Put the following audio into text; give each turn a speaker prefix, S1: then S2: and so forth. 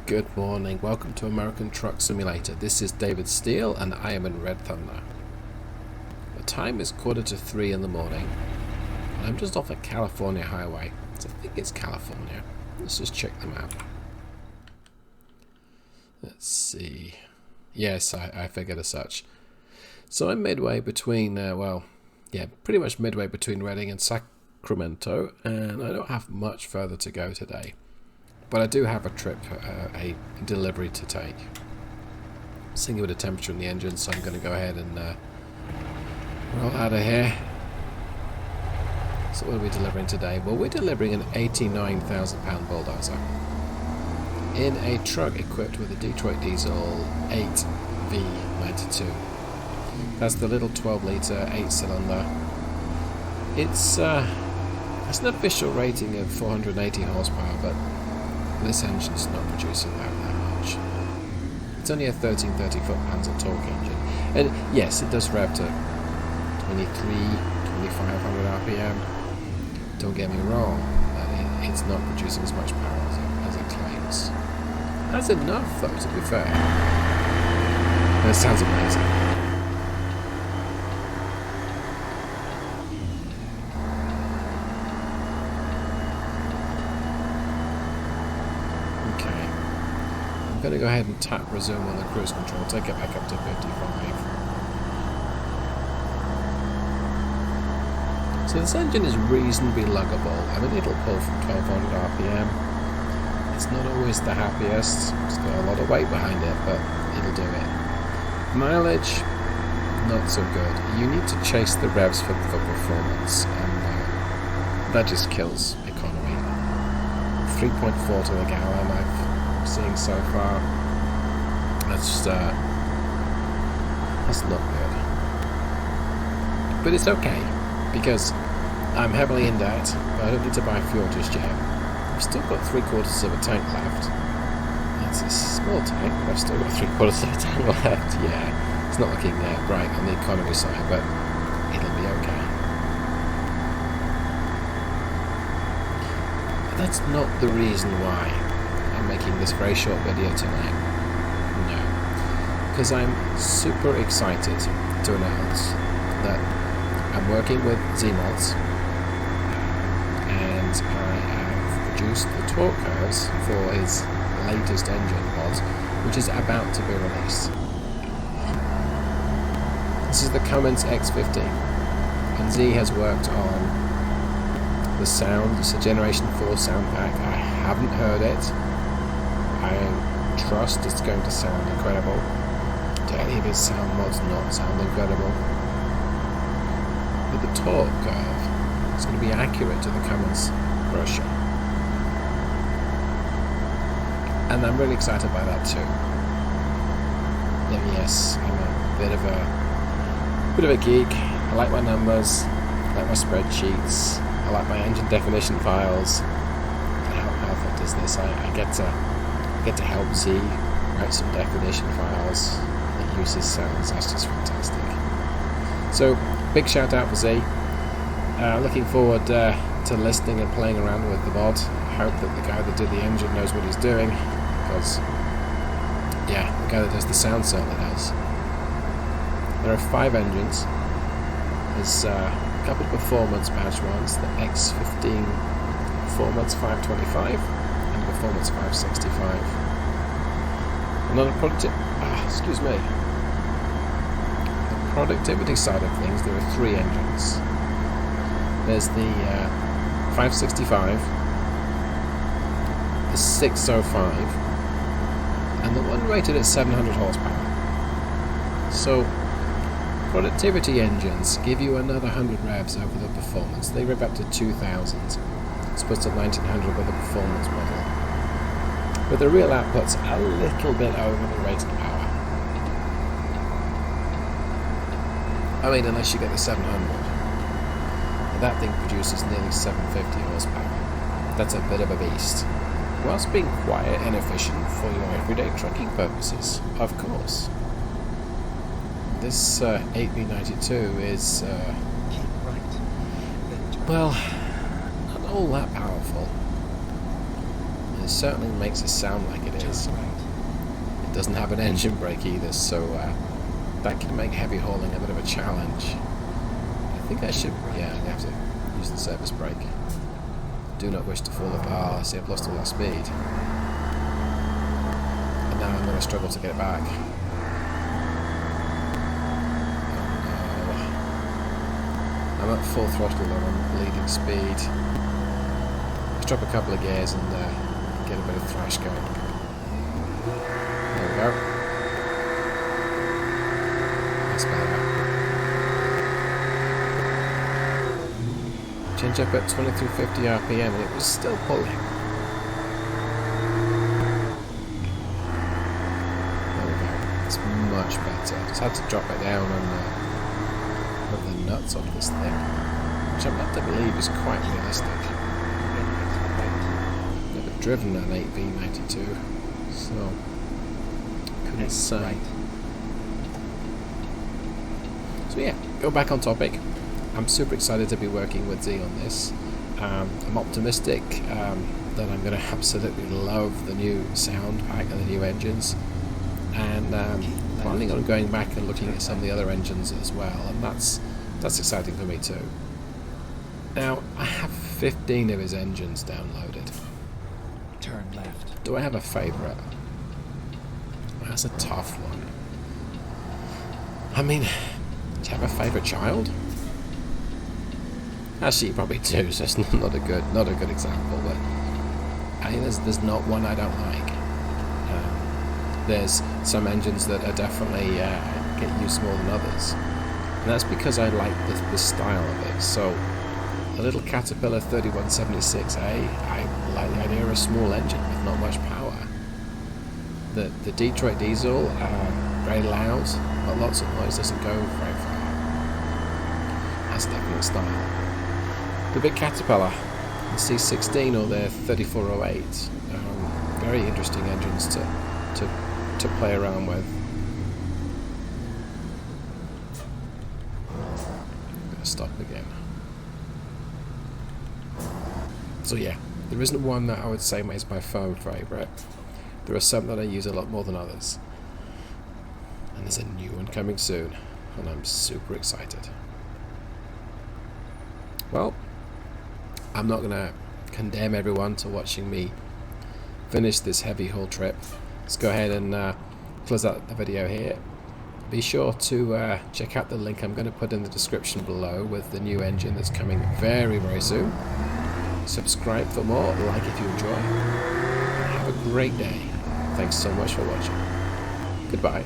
S1: Good morning, welcome to American Truck Simulator. This is David Steele and I am in Red Thunder. The time is 2:45 in the morning and I'm just off a California highway. So I think it's California. Let's just check the map. Let's see. Yes, I figured as such. So I'm midway between, pretty much midway between Redding and Sacramento, and I don't have much further to go today. But I do have a trip, a delivery to take. Seeing with the temperature in the engine, so I'm going to go ahead and roll out of here. So what are we delivering today? Well, we're delivering an 89,000 pound bulldozer in a truck equipped with a Detroit diesel 8V92. That's the little 12 litre 8 cylinder. It's an official rating of 480 horsepower, but this engine's not producing that much. It's only a 1330 foot-pounds of torque engine. And yes, it does rev to 2,500 RPM. Don't get me wrong, but it's not producing as much power as it claims. That's enough, though, to be fair. That sounds amazing. I'm going to go ahead and tap resume on the cruise control, take it back up to 55. So this engine is reasonably luggable. I mean, it'll pull from 1200 RPM. It's not always the happiest. It's got a lot of weight behind it, but it'll do it. Mileage, not so good. You need to chase the revs for performance, and that just kills economy. 3.4 to the gallon, I've seeing so far. That's not good, but it's okay because I'm heavily in debt, but I don't need to buy fuel just yet. I've still got 3/4 of a tank left. It's a small tank, but I've still got 3/4 of a tank left. Yeah, it's not looking bright on the economy side, but it'll be okay. But that's not the reason why I'm making this very short video tonight. No, because I'm super excited to announce that I'm working with Zeemods and I have produced the torque curves for his latest engine mod, which is about to be released. This is the Cummins X15, and Z has worked on the sound. It's a Generation 4 sound pack. I haven't heard it. I trust it's going to sound incredible. To any of his sound mods not sound incredible. But the torque curve is going to be accurate to the Cummins brochure. And I'm really excited by that too. And yes, I'm a bit of a geek. I like my numbers, I like my spreadsheets, I like my engine definition files. And how perfect is this? I get to help Z write some definition files that uses sounds. That's just fantastic. So big shout out for Z. Looking forward to listening and playing around with the mod. I hope that the guy that did the engine knows what he's doing, because yeah, the guy that does the sound certainly does. There are 5 engines. There's a couple of performance badge ones, the X15 Performance 525 and Performance 565. And on the productivity side of things, there are 3 engines. There's the 565, the 605, and the one rated at 700 horsepower. So productivity engines give you another 100 revs over the performance. They rev up to 2,000, as opposed to 1,900 with the performance model. But the real output's a little bit over the rated power. I mean, unless you get the 700. And that thing produces nearly 750 horsepower. That's a bit of a beast. Whilst being quiet and efficient for your everyday trucking purposes, of course. This 8V92 is, well, not all that powerful. it certainly makes it sound like it is. It doesn't have an engine brake either, so that can make heavy hauling a bit of a challenge. I think I should, yeah, I'm going to have to use the surface brake. Do not wish to fall apart. I see I've lost all that speed. And now I'm going to struggle to get it back. Oh no. I'm at full throttle and I'm bleeding speed. Let's drop a couple of gears and get a bit of thrash going. There we go. That's better. Change up at 2350 RPM and it was still pulling. There we go. It's much better. Just had to drop it down and put the nuts on this thing, which I'm led to believe is quite realistic. Never driven an 8V92, so couldn't say. So yeah, go back on topic. I'm super excited to be working with Z on this. I'm optimistic that I'm going to absolutely love the new sound pack and the new engines, and planning on going back and looking at some of the other engines as well, and that's exciting for me too. Now I have 15 of his engines downloaded.
S2: Turn left.
S1: Do I have a favourite? That's a tough one. I mean, do you have a favourite child? Actually, you probably do, so it's not a good example. But I think there's not one I don't like. There's some engines that are definitely get used more than others, and that's because I like the style of it. So, a little Caterpillar 3176A, I like the idea of a small engine with not much power. The Detroit diesel, very loud, but lots of noise, doesn't go very far. That's definitely style. The big Caterpillar, the C16 or the 3408, very interesting engines to play around with. I'm gonna stop again. So yeah, there isn't one that I would say is my favourite. There are some that I use a lot more than others. And there's a new one coming soon, and I'm super excited. Well, I'm not going to condemn everyone to watching me finish this heavy haul trip. Let's go ahead and close out the video here. Be sure to check out the link I'm going to put in the description below with the new engine that's coming very, very soon. Subscribe for more, like if you enjoy, and have a great day. Thanks so much for watching. Goodbye.